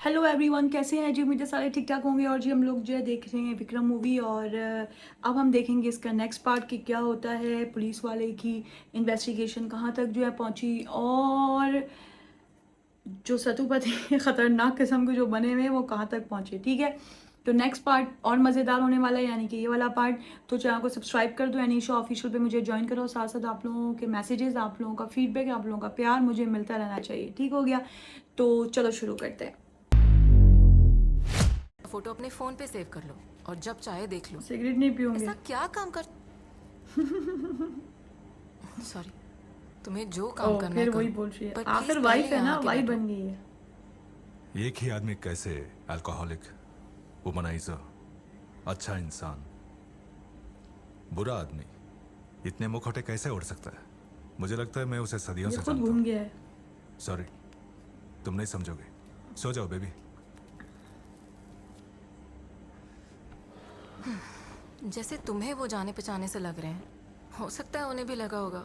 Hello everyone, कैसे हैं जी? मुझे सारे ठीक ठाक होंगे। और जी हम लोग जो है देख रहे हैं विक्रम मूवी, और अब हम देखेंगे इसका नेक्स्ट पार्ट कि क्या होता है, पुलिस वाले की इन्वेस्टिगेशन कहाँ तक जो है पहुंची, और जो सतुपति खतरनाक किस्म के जो बने हुए हैं वो कहाँ तक पहुंचे। ठीक है, तो नेक्स्ट पार्ट और मज़ेदार होने वाला है, यानी कि ये वाला पार्ट। तो चैनल को सब्सक्राइब कर दो, एनीशा ऑफिशियल पे मुझे ज्वाइन करो। साथ साथ आप लोगों के मैसेजेस, आप लोगों का फीडबैक, आप लोगों का प्यार मुझे मिलता रहना चाहिए। ठीक हो गया, तो चलो शुरू करते हैं। फोटो अपने फोन पे सेव कर लो और जब चाहे देख लो। सिगरेट नहीं पीऊंगे। ऐसा क्या काम कर सॉरी, तुम्हें जो काम ओ करना है फिर वही करो, बोल रही है, पर आखिर प्लीज वाइफ पहले है यहाँ ना, आके वाइफ बैठो। बन गई है। एक ही आदमी कैसे अल्कोहलिक, वुमनाइजर, अच्छा इंसान, बुरा आदमी इतने मुखौटे कैसे उड़ सकता है? मुझे लगता है मैं उसे सदियों ये से खुद जानता घूम हूँ। गया है। सॉरी, तुम नहीं समझोगे। सो जाओ बेबी। जैसे तुम्हें वो जाने पहचाने से लग रहे हैं, हो सकता है उन्हें भी लगा होगा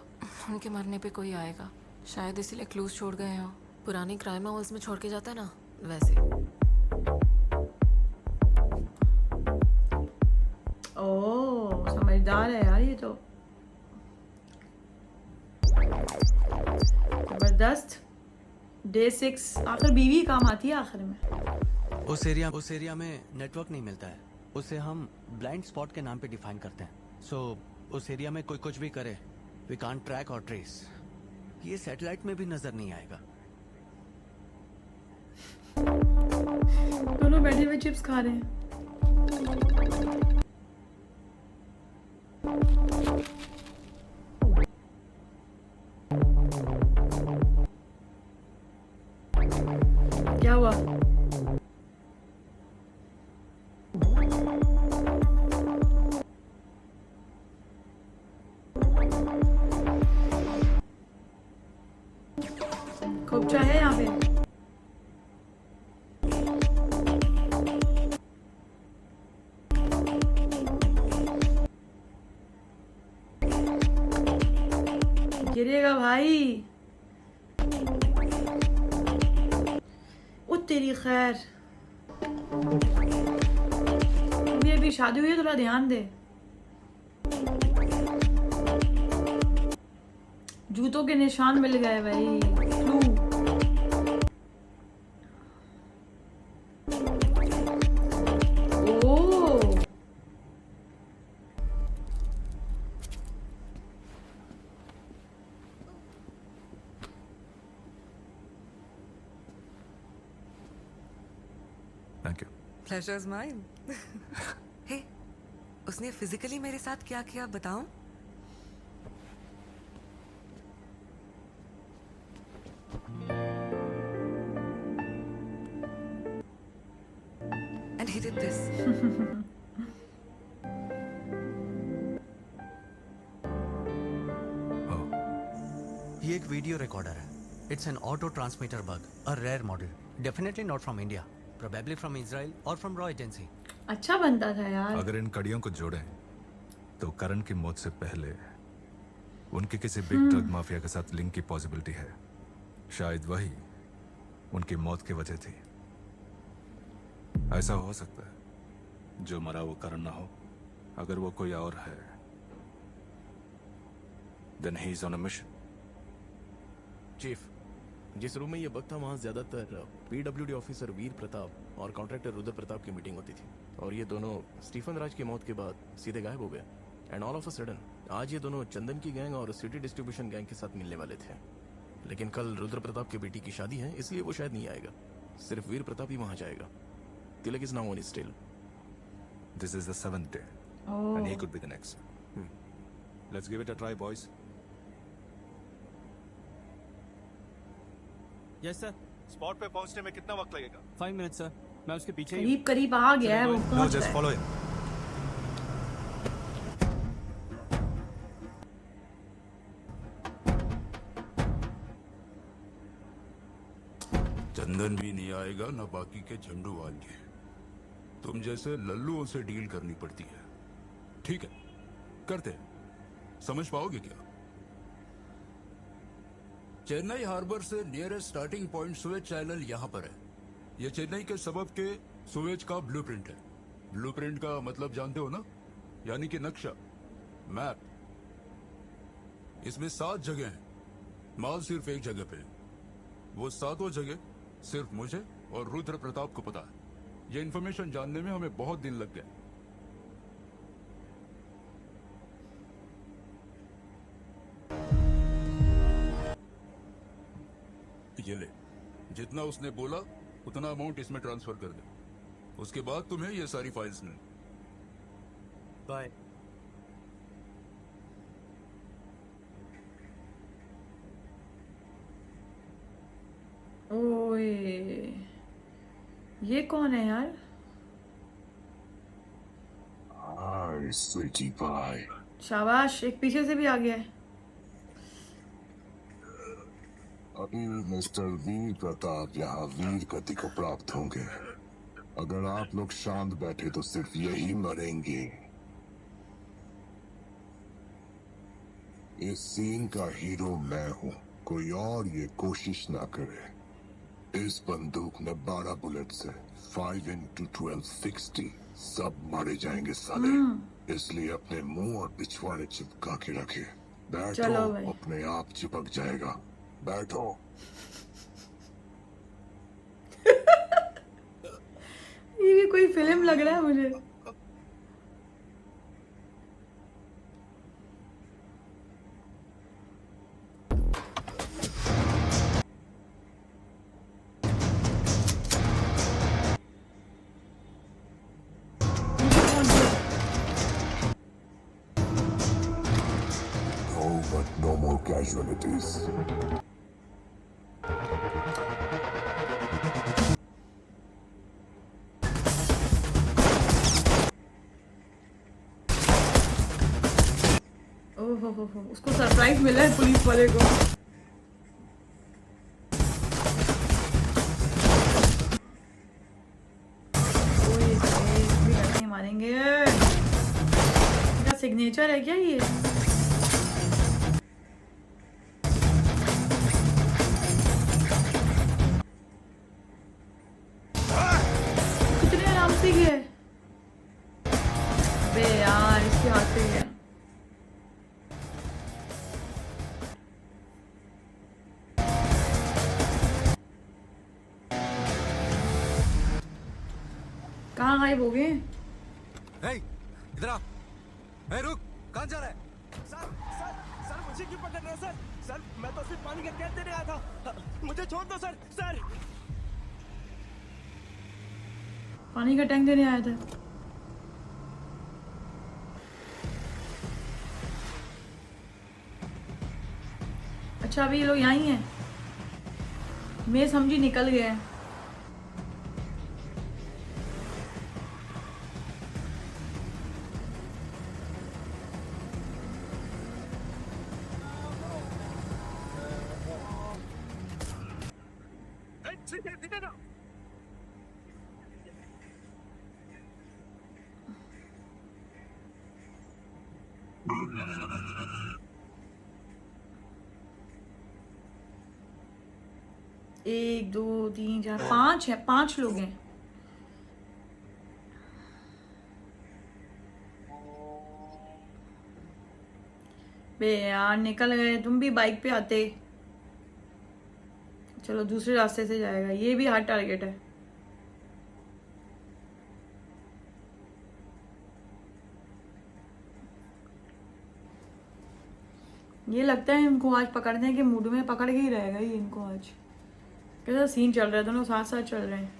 उनके मरने पे कोई आएगा। शायद इसीलिए क्लूज छोड़ गए हो, पुरानी क्राइम नॉवेल्स में छोड़ के जाता है ना, वैसे। ओ समझदार है यार ये तो, जबरदस्त। डे 6, आखिर बीवी काम आती है आखिर में। उस एरिया में नेटवर्क नहीं मिलता है। उसे हम ब्लाइंड स्पॉट के नाम पे डिफाइन करते हैं। सो उस एरिया में कोई कुछ भी करे, वी कांट ट्रैक और ट्रेस। ये सैटेलाइट में भी नजर नहीं आएगा। दोनों बैठे हुए चिप्स खा रहे हैं। क्या हुआ? खोपचा है यहाँ पे? गिरेगा भाई। ओ तेरी खैर, अभी शादी हुई है, थोड़ा ध्यान दे। जूतों के निशान मिल गए भाई। Clue. Oh thank you. Pleasure is mine. Hey, उसने फिजिकली मेरे साथ क्या किया बताऊं? And he did this. ये एक वीडियो रिकॉर्डर है। It's an auto transmitter bug, a rare model, definitely not from India, probably from Israel और फ्रॉम रॉ एजेंसी। अच्छा बनता था यार। अगर इन कड़ियों को जोड़ें तो करण की मौत से पहले उनके किसी बिग ड्रग माफिया के साथ लिंक की पॉसिबिलिटी है। शायद वही उनकी मौत की वजह थी। ऐसा हो सकता है जो मरा वो करण ना हो। अगर वो कोई और है, then he is on a mission. Chief, जिस रूम में ये बग था वहाँ ज्यादातर पीडब्ल्यूडी ऑफिसर वीर प्रताप और कॉन्ट्रैक्टर रुद्र प्रताप की मीटिंग होती थी, और ये दोनों स्टीफन राज की मौत के बाद सीधे गायब हो गए। And all of a sudden आज ये दोनों चंदन की गैंग और सिटी डिस्ट्रीब्यूशन गैंग के साथ मिलने वाले थे, लेकिन कल रुद्र प्रताप की बेटी की शादी है, इसलिए वो शायद नहीं आएगा। सिर्फ वीर प्रताप ही वहाँ जाएगा। Tilak is now on still. This is the 7th day, and he could be the next. Let's give it a try, boys. Yes sir. Spot पे पहुंचने में कितना वक्त लगेगा? 5 मिनट सर, मैं उसके पीछे ही करीब करीब आ गया है वो, No, पहुंच just गया follow him. चंदन भी नहीं आएगा, ना बाकी के झंडू वाले। तुम जैसे लल्लुओं से डील करनी पड़ती है। ठीक है, करते हैं। समझ पाओगे क्या? चेन्नई हार्बर से nearest starting point Suez channel यहां पर है। ये चेन्नई के सबब के सुएज का ब्लूप्रिंट है। ब्लूप्रिंट का मतलब जानते हो ना, यानी कि नक्शा, मैप। इसमें 7 जगह हैं, माल सिर्फ एक जगह पे है। वो 7 जगह सिर्फ मुझे और रुद्र प्रताप को पता है। ये इन्फॉर्मेशन जानने में हमें बहुत दिन लग गए। ये ले, जितना उसने बोला उतना अमाउंट इसमें ट्रांसफर कर दे। उसके बाद तुम्हें ये सारी फाइल्स मिल। बाय। ओए, ये कौन है यार? हाय स्वीटी पाई। शाबाश, एक पीछे से भी आ गया है। अभी मिस्टर वीर प्रताप यहाँ वीर गति को प्राप्त होंगे। अगर आप लोग शांत बैठे तो सिर्फ यही मरेंगे। इस सीन का हीरो मैं हूँ, कोई और ये कोशिश ना करे। इस बंदूक में 12 बुलेट्स है, 5 into 12 60। सब मारे जाएंगे साले, इसलिए अपने मुंह और पिछवाड़े चिपका के रखे। बैठो, चलो भाई। अपने आप चिपक जाएगा। बैठो। ये भी कोई फिल्म लग रहा है मुझे। Oh, but no more casualties. ओहो, उसको सरप्राइज मिला है पुलिस वाले को। ओए, भी कैसे मारेंगे? इनका सिग्नेचर है क्या ये? कितने आराम से गए। बे यार, इसके हाथ से गया। कहाँ गायब हो गए? इधर आ। रुक, कहाँ जा रहा है? सर सर सर, मुझे क्यों पकड़ रहे हो सर? सर, मैं तो सिर्फ पानी का कैन देने आया था। मुझे छोड़ दो सर। सर, पानी का टैंक देने आया था। अच्छा, अभी ये लोग यहाँ ही हैं। मैं समझी निकल गए हैं। सीधे ना। एक, दो, तीन, चार, 5 है। 5 लोग हैं। बे यार, निकल गए। तुम भी बाइक पे आते। चलो, दूसरे रास्ते से जाएगा। ये भी हार्ड टारगेट है। ये लगता है इनको आज पकड़ने के मूड में पकड़ के ही रहेगा ये इनको आज। कैसा सीन चल रहा है, दोनों साथ साथ चल रहे हैं।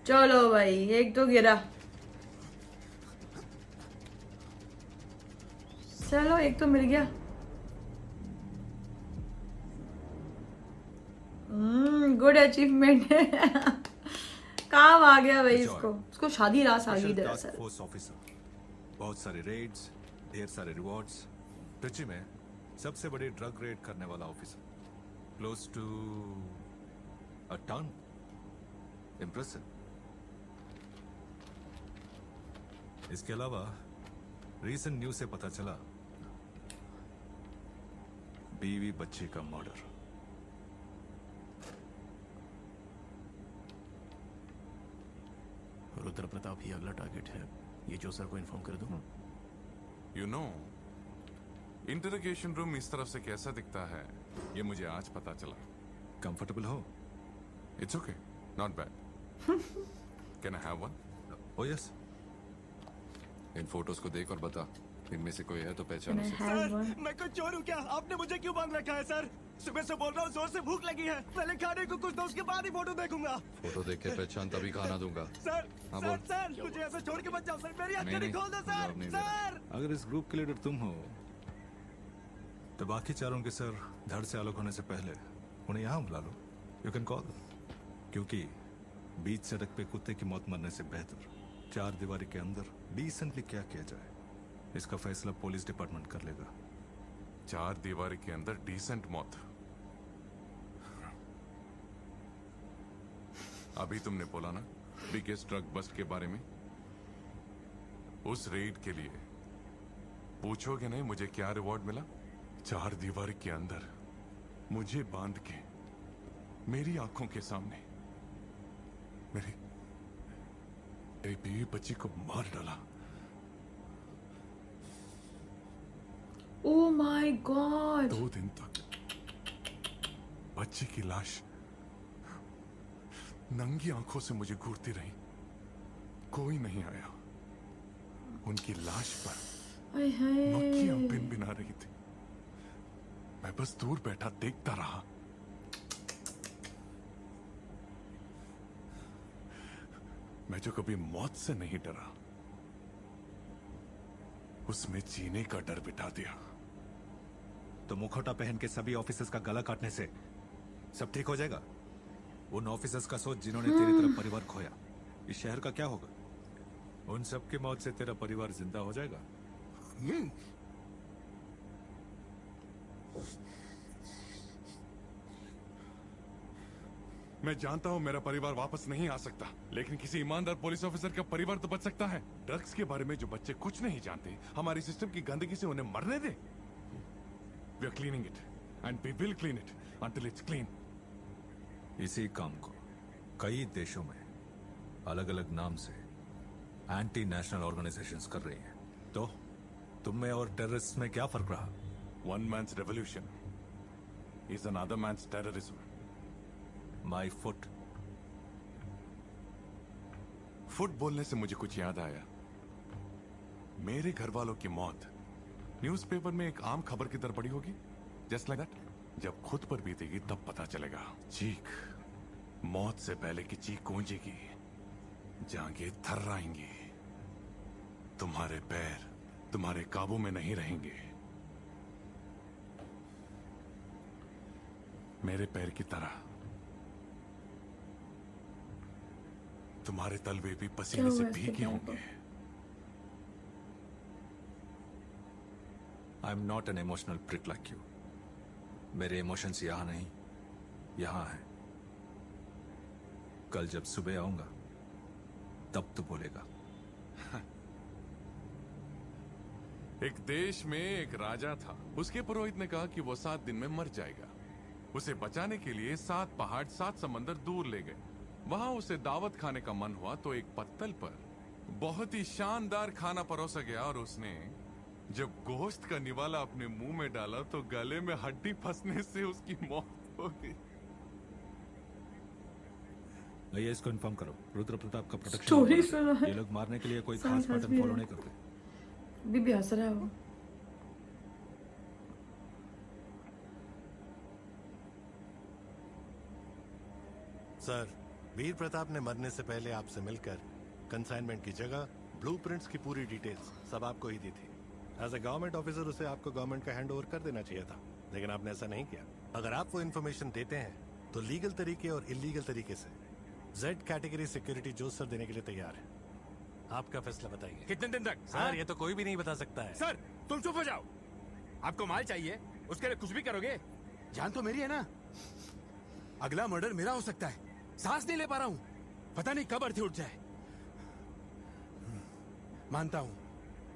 चलो भाई, एक तो गिरा। चलो, एक तो मिल गया। Good achievement. काम आ गया भाई इसको। उसको शादी रास आ गई दरअसल। फोर्स ऑफिसर, बहुत सारे रेड्स, ढेर सारे रिवॉर्ड्स। ट्रिची में सबसे बड़ी ड्रग रेड करने वाला officer, close to a ton. Impressive. इसके अलावा रीसेंट न्यूज से पता चला बीवी बच्ची का मर्डर। रुद्र प्रताप ही अगला टारगेट है। ये जो सर को इन्फॉर्म कर दूं। यू नो, इंटरोगेशन रूम इस तरफ से कैसा दिखता है ये मुझे आज पता चला। कंफर्टेबल हो? It's okay, not bad. Can I have one? O yes. In photos को देख और बता, इनमें से कोई है तो Can पहचान I उसे। have one? मैं कोई चोर हूँ क्या? आपने मुझे क्यों बांध रखा है सर? सुबह से बोल रहा हूँ, जोर से भूख लगी है। पहले खाने को कुछ दो, उसके बाद ही फोटो देखूंगा। फोटो देख के पहचान तभी खाना दूंगा। सर हाँ, सर बोल। सर मुझे ऐसे छोड़ के मत जाओ सर, मेरी नहीं, हथकड़ी नहीं, खोल दो सर। जवाब नहीं दे रहा। सर अगर इस ग्रुप के लीडर तुम हो तो बाकी चारों के सर धड़ से अलग होने से पहले उन्हें यहाँ बुला लो। यू कैन कॉल, क्योंकि बीच सड़क पे कुत्ते की मौत मरने से बेहतर चार दीवारी के अंदर डिसेंटली क्या किया जाए इसका फैसला पुलिस डिपार्टमेंट कर लेगा। चार दीवारी के अंदर डिसेंट मौत। अभी तुमने बोला ना बिगेस्ट ड्रग बस्ट के बारे में। उस रेड के लिए पूछोगे नहीं मुझे क्या रिवॉर्ड मिला? चार दीवारी के अंदर मुझे बांध के मेरी आंखों के सामने मेरी बीवी बच्ची को मार डाला। Oh my God! 2 दिन तक बच्ची की लाश नंगी आंखों से मुझे घूरती रही। कोई नहीं आया। उनकी लाश पर आय हाय। मक्खियां भिनभिना रही थी। मैं बस दूर बैठा देखता रहा। मैं जो कभी मौत से नहीं डरा, उसमें जीने का डर बिठा दिया। तो मुखौटा पहन के सभी ऑफिसर्स का गला काटने से सब ठीक हो जाएगा? उन ऑफिसर्स का सोच जिन्होंने तेरी तरफ परिवार खोया, इस शहर का क्या होगा? उन सब की मौत से तेरा परिवार जिंदा हो जाएगा। मैं जानता हूं मेरा परिवार वापस नहीं आ सकता, लेकिन किसी ईमानदार पुलिस ऑफिसर का परिवार तो बच सकता है। ड्रग्स के बारे में जो बच्चे कुछ नहीं जानते, हमारी सिस्टम की गंदगी से उन्हें मरने दे। We are cleaning it and we will clean it until it's clean. इसी काम को कई देशों में अलग अलग नाम से एंटी नेशनल ऑर्गेनाइजेशंस कर रही हैं। तो तुम में और टेररिस्ट में क्या फर्क रहा? One man's revolution is another man's terrorism. My foot. Foot बोलने से मुझे कुछ याद आया। मेरे घर वालों की मौत न्यूज़पेपर में एक आम खबर की तरह पड़ी होगी, जस्ट लाइक दैट। जब खुद पर बीतेगी तब पता चलेगा। चीख मौत से पहले की चीख गूंजेगी, जांघें थर्राएंगी, तुम्हारे पैर तुम्हारे काबू में नहीं रहेंगे। मेरे पैर की तरह तुम्हारे तलवे भी पसीने से भीगे होंगे। I am not an emotional prick like you. मेरे इमोशंस यहां नहीं, यहां है। कल जब सुबह आऊंगा तब तो बोलेगा। एक देश में एक राजा था। उसके पुरोहित ने कहा कि वो 7 दिन में मर जाएगा। उसे बचाने के लिए 7 पहाड़ 7 समंदर दूर ले गए। वहां उसे दावत खाने का मन हुआ तो एक पत्तल पर बहुत ही शानदार खाना परोसा गया और उसने जब गोश्त का निवाला अपने मुंह में डाला तो गले में हड्डी फंसने से उसकी मौत हो गई। भैया इसको इन्फॉर्म करो, रुद्र प्रताप का प्रोटेक्शन Story होगा। सुना है। ये लोग मारने के लिए कोई साथ खास साथ पैटर्न भी फॉलो है। नहीं करते। भी हंस रहा है वो। सर, वीर प्रताप ने मरने से पहले आपसे मिलकर कंसाइनमेंट की जगह, ब्लूप्रिंट्स की पूरी डिटेल्स सब आपको ही दी थी। एज ए गवर्नमेंट ऑफिसर उसे आपको गवर्नमेंट का हैंड ओवर कर देना चाहिए था, लेकिन आपने ऐसा नहीं किया। अगर आप वो इन्फॉर्मेशन देते हैं तो लीगल तरीके और इलीगल तरीके से जेड कैटेगरी सिक्योरिटी जो सर देने के लिए तैयार है। आपका फैसला बताइए। कितने दिन तक? सर, ये तो कोई भी नहीं बता सकता है। सर तुम चुप हो जाओ। आपको माल चाहिए, उसके लिए कुछ भी करोगे। जान तो मेरी है ना। अगला मर्डर मेरा हो सकता है। सांस नहीं ले पा रहा हूं, पता नहीं कब अर्थी उठ जाए। मानता हूं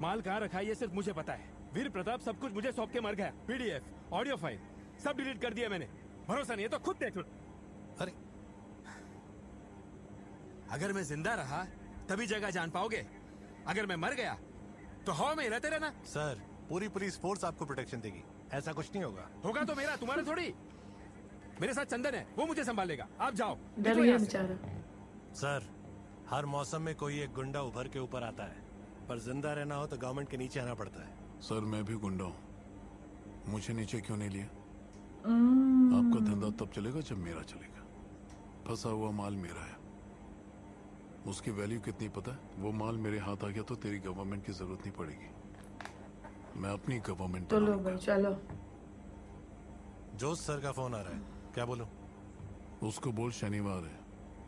माल कहां रखा है ये सिर्फ मुझे पता है। वीर प्रताप सब कुछ मुझे सौंप के मर गया। पीडीएफ, ऑडियो फाइल, सब डिलीट कर दिया मैंने। भरोसा नहीं है तो खुद देख लो। अरे अगर मैं जिंदा रहा तभी जगह जान पाओगे, अगर मैं मर गया तो हवा में हिलाते रहना। सर, पूरी पुलिस फोर्स आपको प्रोटेक्शन देगी, ऐसा कुछ नहीं होगा। होगा तो मेरा, तुम्हारा थोड़ी। मेरे साथ चंदन है, वो मुझे संभालेगा। आप जाओ। डर निकलो गया यहाँ से। बेचारा। सर, हर मौसम में कोई एक गुंडा उभर के ऊपर आता है, पर जिंदा रहना हो तो गवर्नमेंट के नीचे आना पड़ता है। सर मैं भी गुंडा हूँ, मुझे नीचे क्यों नहीं लिया? हम्म, आपका धंधा तब चलेगा जब मेरा चलेगा। फंसा हुआ माल मेरा है, उसकी वैल्यू कितनी पता है? वो माल मेरे हाथ आ गया तो तेरी गवर्नमेंट की जरूरत नहीं पड़ेगी, मैं अपनी गवर्नमेंट तो लो भाई चलो। जोश सर का फोन आ रहा है, क्या बोलूं? उसको बोल शनिवार है,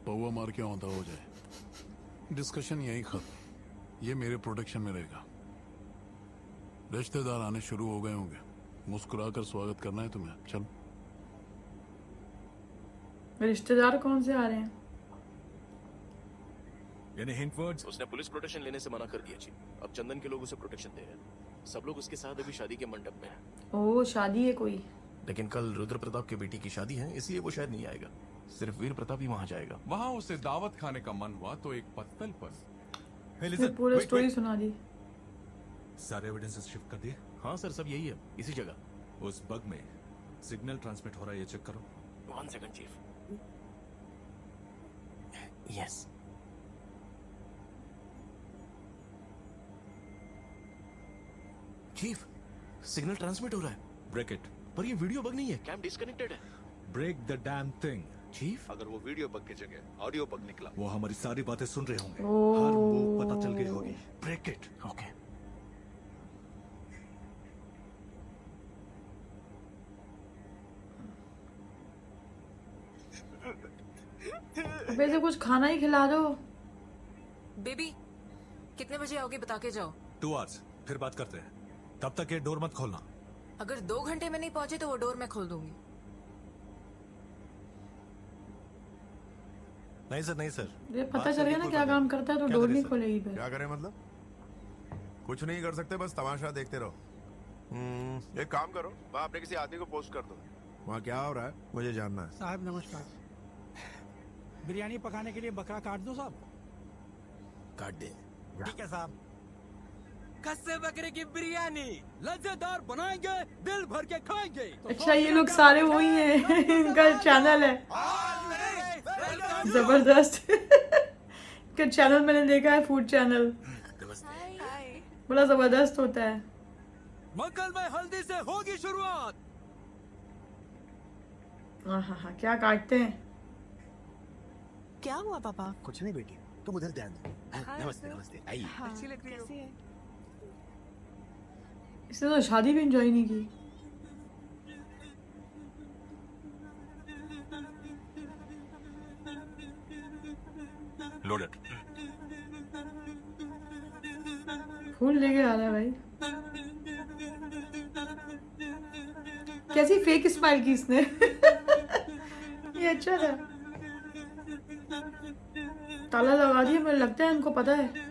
पौवा मार के औंधा हो जाए। डिस्कशन यही खत्म, ये मेरे प्रोटेक्शन में रहेगा। रिश्तेदार आने शुरू हो गए होंगे, मुस्कुरा कर स्वागत करना है तुम्हें। चल। रिश्तेदार कौन से आ रहे हैं? यानी हिंट वर्ड्स? उसने पुलिस प्रोटेक्शन लेने से मना कर दिया जी। अब चंदन के लोग उसे प्रोटेक्शन दे रहे हैं। सब लोग उसके साथ अभी शादी के मंडप में हैं। ओह शादी है कोई? लेकिन कल रुद्र प्रताप के बेटी की शादी है, इसलिए वो शायद नहीं आएगा। सिर्फ वीर प्रताप ही वहां जाएगा। वहां उसे दावत खाने का मन हुआ तो एक पत्तल पर Hey, ये listen, पूरा wait, स्टोरी wait. सुना दी। सारे एविडेंसेस शिफ्ट कर दिए? हाँ सर, सब यही है, इसी जगह। उस बग में सिग्नल ट्रांसमिट हो रहा है, ये चेक करो। 1 second chief. Yes. Chief, signal transmit हो रहा है। Break it. पर ये वीडियो बग नहीं है, कैम डिस्कनेक्टेड है। Break the damn thing. Chief, अगर वो वीडियो बग की जगह ऑडियो बग निकला, वो हमारी सारी बातें सुन रहे होंगे, ओह। हर मूव पता चल गई होगी। Break it. ओके। अबे इसे कुछ खाना ही खिला दो। बेबी कितने बजे आओगे बता के जाओ। 2 hours, फिर बात करते हैं। तब तक ये डोर मत खोलना। अगर 2 घंटे में नहीं पहुंचे तो वो डोर मैं खोल दूंगी। नहीं सर, नहीं सर। ये पता बात चल गया करके ना क्या बोल काम रहे करता है, तो क्या डोर करें नहीं सर? खोलेगी फिर। क्या करें मतलब? कुछ नहीं कर सकते, बस तमाशा देखते रहो। एक काम करो, वहाँ आपने किसी आदमी को पोस्ट कर दो। वहाँ क्या हो रहा है मुझे जानना है। साहब नमस्कार। बिरयानी पकाने के लिए बकरा काट दो साहब। काट दे। ठीक है साहब। कस्से बकरे की बिरयानी लज्जेदार बनाएंगे, दिल भर के खाएंगे। अच्छा ये लोग सारे वही हैं। इनका चैनल है जबरदस्त। इनका चैनल मैंने देखा है, फूड चैनल, बड़ा जबरदस्त होता है। मंगल में हल्दी से होगी शुरुआत। हाँ क्या काटते हैं। क्या हुआ पापा? कुछ नहीं बेटी, तुम उधर ध्यान दो। नमस्ते नमस्ते, आइए। अच्छी लग रही है। इसने तो शादी भी एंजॉय नहीं की। लोडेड। फूल लेके आ रहा है भाई। कैसी फेक स्माइल की इसने। ये अच्छा था। ताला लगा दिया, मुझे लगता है इनको पता है।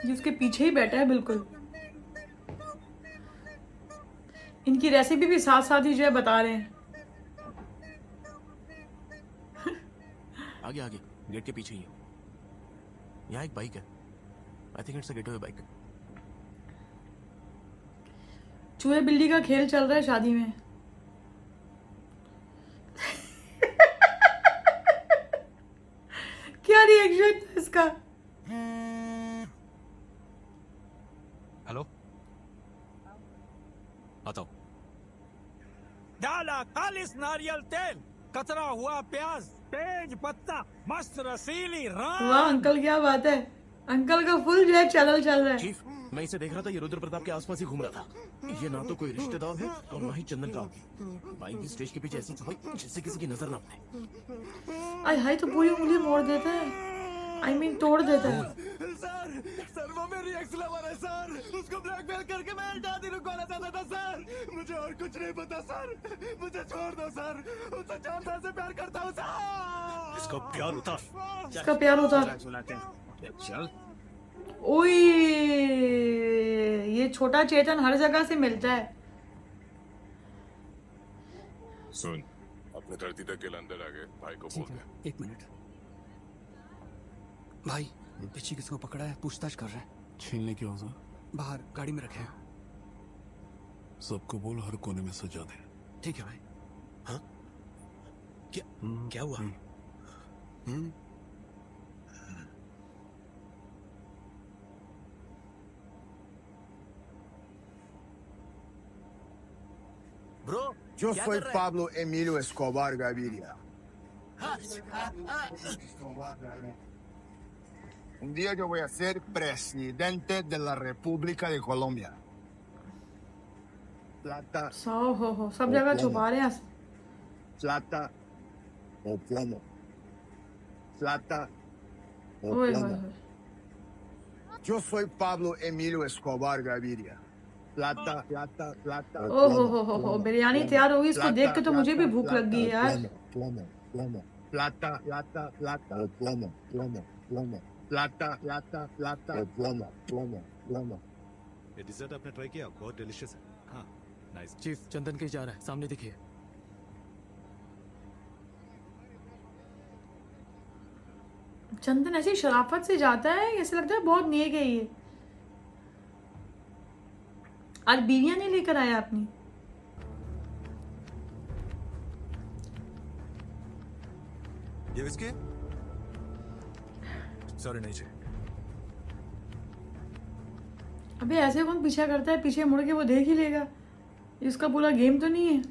जिसके पीछे ही बैठा है बिल्कुल। इनकी रेसिपी भी साथ साथ ही जो है बता रहे हैं। आगे आगे, गेट के पीछे ही है। यहाँ एक बाइक है। I think it's a gateway bike. चूहे बिल्ली का खेल चल रहा है शादी में। क्या रिएक्शन था इसका? हेलो, बताओ। डाला खालिस नारियल तेल, कतरा हुआ प्याज, तेज पत्ता, मस्त रसीली राम। वाह अंकल, क्या बात है। अंकल का फुल जो है चैनल चल रहा है। चीफ, मैं इसे देख रहा था, ये रुद्र प्रताप के आसपास ही घूम रहा था। ये ना तो कोई रिश्तेदार है और ना ही चंदन का आदमी। बाइक भी स्टेज के पीछे ऐसी छुपाई जिससे किसी की नजर ना आए। आय हाय, तो पूरी उंगली मोड़ देता है, आई मीन तोड़ देता है। सर वो मेरी एक्स लवर है सर। उसको ब्लैकमेल करके मैं शादी रुकवाना चाहता था सर। मुझे और कुछ नहीं पता सर। मुझे छोड़ दो सर। उससे 4 साल से प्यार करता हूँ सर। इसका प्यार उतार। इसका प्यार उतार। चल। ओए, ये छोटा चेतन हर जगह से मिलता है। सुन, अपने धरती तक के अंदर आ गए, भाई को बोल दे। 1 मिनट भाई, पीछे किसको पकड़ा है? पूछताछ कर रहे हैं। छीनने के औजार बाहर गाड़ी में रखे हैं। सबको बोल हर कोने में सजा दे। ठीक है भाई। हाँ क्या हुआ? Bro, Yo soy Pablo Emilio Escobar Gaviria. Un día yo voy a ser presidente de la República de Colombia. Plata. हो सब जगह छुपा रहे हैं। Plata o plomo. Plata o ओए plomo. Yo soy Pablo Emilio Escobar Gaviria. Plata, plata, plata. हो बिरयानी तैयार होगी, इसको देख के तो मुझे भी भूख लग गई है यार। Plomo, plomo. Plata, plata, plata. O plomo, plomo, plomo. Plata, plata, plata. O plomo, plomo, plomo. ये डिजर्ट आपने ट्राई किया? बहुत डिलीशियस है। हाँ, नाइस। चीफ, चंदन कहीं जा रहा है, सामने दिखिए। चंदन ऐसी शराफत से जाता है, ऐसे लगता है बहुत नेक है ये। आज बीवियां नहीं लेकर आया अपनी। ये विस्की? सॉरी नहीं चाहिए। अबे ऐसे कौन पीछा करता है? पीछे मुड़ के वो देख ही लेगा। इसका पूरा गेम तो नहीं है।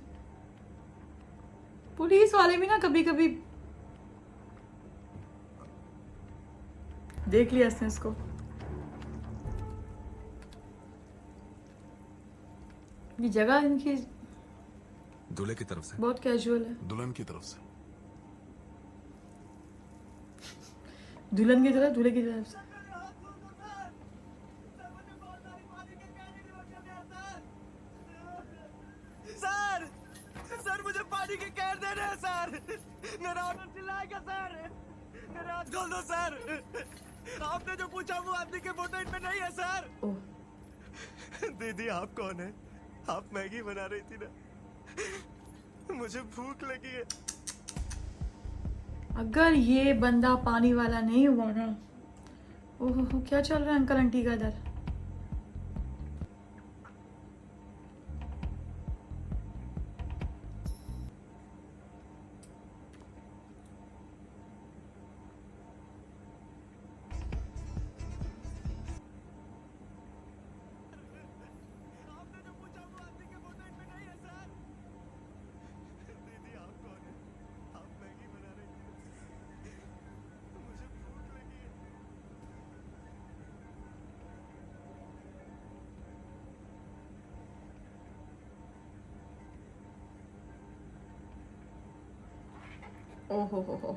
पुलिस वाले भी ना कभी कभी देख लिया इसने इसको। ये जगह इनकी दूल्हे की तरफ से बहुत कैजुअल है। दुल्हन की तरफ से। दुल्हन की तरफ, दूल्हे की तरफ से। सर मुझे पानी के कैन दे रहे हैं सर। मेरा ऑर्डर चिल्लाएगा सर। मेरा हाथ खोल दो सर। आपने जो पूछा वो आदमी के फोटो इनमें नहीं है सर। दीदी आप कौन है? आप मैगी बना रही थी ना। मुझे भूख लगी है। अगर ये बंदा पानी वाला नहीं हुआ ना, ओहो क्या चल रहा है अंकल आंटी का इधर। ओहो हो,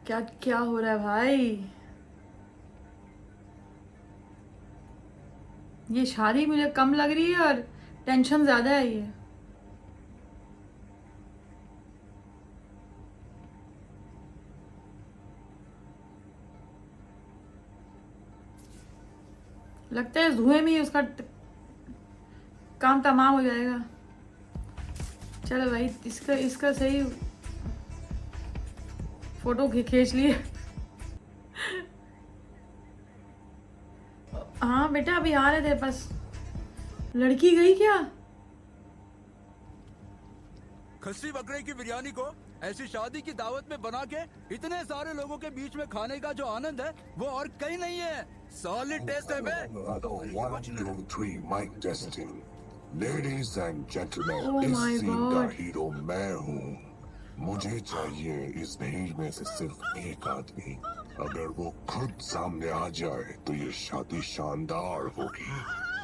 क्या क्या हो रहा है भाई? ये शादी मुझे कम लग रही है और टेंशन ज्यादा है ये। लगता है इस धुएं में ही उसका काम तमाम हो जाएगा। चलो भाई, इसका सही फोटो खींच लिए। हाँ बेटा, अभी आ रहे थे बस। लड़की गई क्या? खस्सी बकरे की बिरयानी को ऐसी शादी की दावत में बना के इतने सारे लोगों के बीच में खाने का जो आनंद है वो और कहीं नहीं है। सॉलिड टेस्ट है बे। 1, 2, 3 mic testing. Ladies and gentleman, Oh इस my सीन का God. हीरो मैं हूँ। मुझे चाहिए इस भीड़ में से सिर्फ एक आदमी। अगर वो खुद सामने आ जाए तो ये शादी शानदार होगी।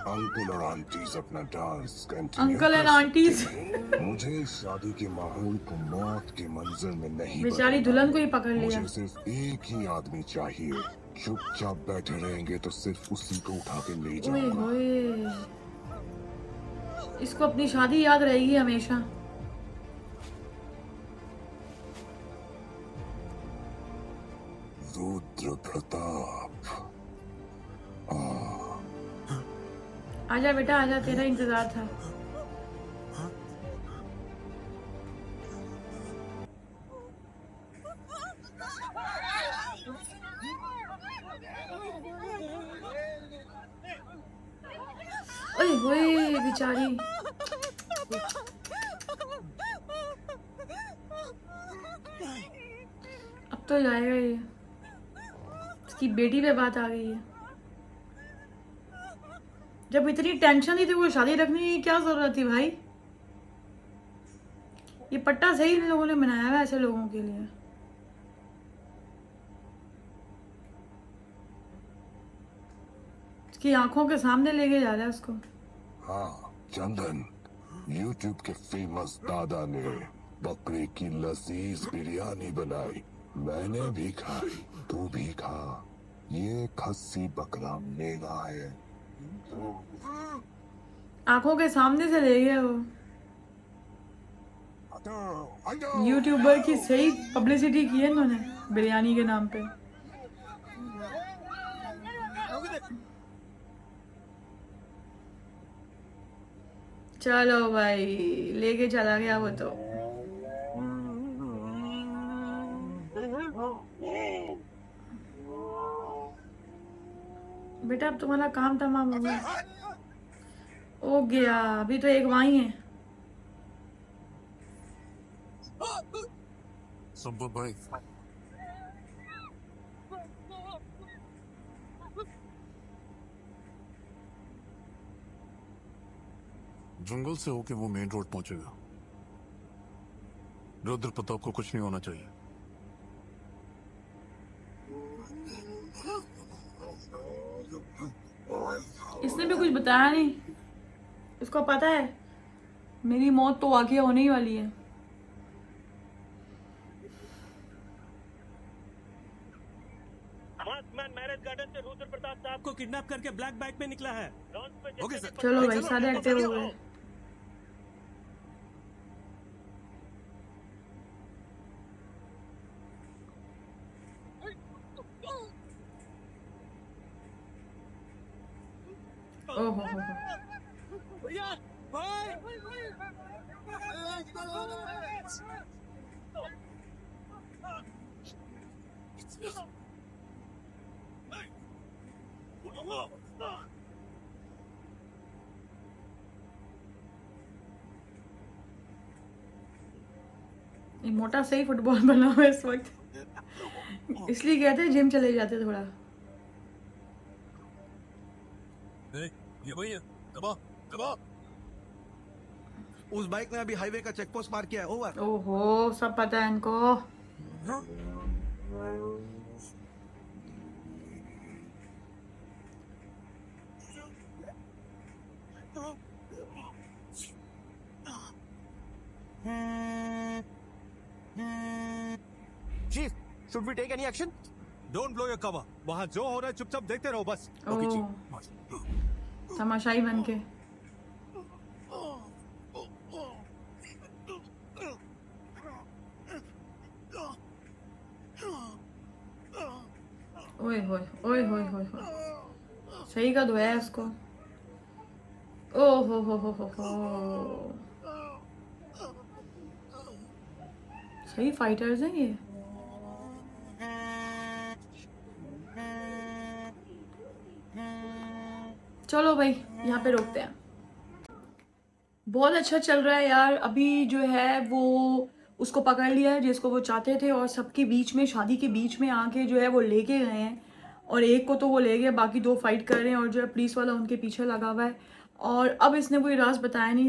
अंकल और आंटीज अपना डांस कंटिन्यू अंकल एंड कर आंटीज। सकते हैं। मुझे इस शादी के माहौल को मौत के मंजर में नहीं बेचारी बदलना दुल्हन को ही है। पकड़ लिया। मुझे सिर्फ एक ही आदमी चाहिए। चुपचाप बैठे रहेंगे तो सिर्फ उसी को उठा के ले ओए जाऊंगा। होए, इसको अपनी शादी याद रहेगी हमेशा। रुद्र प्रताप, आजा बेटा आजा, तेरा इंतजार था। ओए होए बेचारी, अब तो जाएगा ये। इसकी बेटी पे बात आ गई है। जब इतनी टेंशन थी तो वो शादी रखने की क्या जरूरत थी भाई। ये पट्टा सही इन लोगों ने बनाया है ऐसे लोगों के लिए। इसकी आंखों के सामने लेके जा रहा है उसको। हाँ चंदन, यूट्यूब के फेमस दादा ने बकरे की लजीज बिरयानी बनाई। मैंने भी खाई, तू भी खा। ये खस्सी बकरा मेरा है। आंखों के सामने से ले गया वो। यूट्यूबर की सही पब्लिसिटी की है इन्होंने बिरयानी के नाम पे। चलो भाई, लेके चला गया वो तो। बेटा अब तुम्हारा काम तमाम हो गया। हो गया, अभी तो एक वहीं है। संपत भाई, जंगल से होके वो मेन रोड पहुंचेगा। रुद्र प्रताप को कुछ नहीं होना चाहिए। इसने भी कुछ बताया नहीं। इसको पता है मेरी मौत तो वाकई होने ही वाली है। मैरिज गार्डन से रुद्र प्रताप साहब को किडनैप करके ब्लैक बाइक में निकला है। Okay sir. चलो भाई, सारे एक्टिव हो गए। ओहो हो। भैया भाई, ये मोटा सही फुटबॉल बना हुआ है इस वक्त। इसलिए कहते हैं जिम चले जाते थोड़ा। ये भैया दबा दबा। उस बाइक ने अभी हाईवे का चेक पोस्ट पार किया है। ओवर। ओहो, सब पता है इनको। Chief, should we take any action? Don't blow your cover. वहाँ जो हो रहा है चुपचाप देखते रहो बस। ओह, तमाशाई बन के। ओए होए ओए होए होए होए, सही का धोया है उसको। ओ हो। सही फाइटर्स हैं ये। चलो भाई, यहाँ पे रोकते हैं। बहुत अच्छा चल रहा है यार। अभी जो है वो उसको पकड़ लिया है जिसको वो चाहते थे, और सबके बीच में, शादी के बीच में आके जो है वो लेके गए हैं। और एक को तो वो ले गए, बाकी दो फाइट कर रहे हैं, और जो है पुलिस वाला उनके पीछे लगा हुआ है। और अब इसने कोई राज बताया नहीं,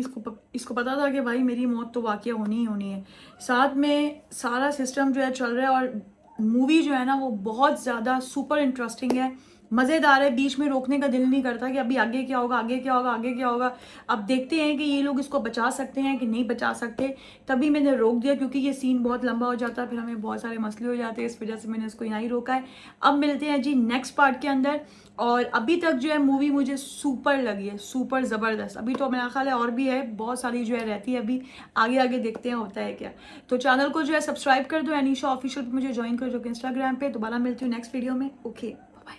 इसको पता था कि भाई मेरी मौत तो वाकई होनी ही होनी है। साथ में सारा सिस्टम जो है चल रहा है और मूवी जो है ना वो बहुत ज़्यादा सुपर इंटरेस्टिंग है, मज़ेदार है। बीच में रोकने का दिल नहीं करता कि अभी आगे क्या होगा, आगे क्या होगा, आगे क्या होगा। अब देखते हैं कि ये लोग इसको बचा सकते हैं कि नहीं बचा सकते। तभी मैंने रोक दिया क्योंकि ये सीन बहुत लंबा हो जाता है, फिर हमें बहुत सारे मसले हो जाते हैं, इस वजह से मैंने इसको यहाँ ही रोका है। अब मिलते हैं जी नेक्स्ट पार्ट के अंदर। और अभी तक जो है मूवी मुझे सुपर लगी है, सुपर ज़बरदस्त। अभी तो मेरा ख्याल है और भी है, बहुत सारी जो है रहती है, अभी आगे आगे देखते हैं होता है क्या। तो चैनल को जो है सब्सक्राइब कर दो, अनीशा ऑफिशियल पे मुझे ज्वाइन कर जो कि इंस्टाग्राम पे। दोबारा मिलती हूँ नेक्स्ट वीडियो में। Okay, bye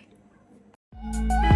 bye.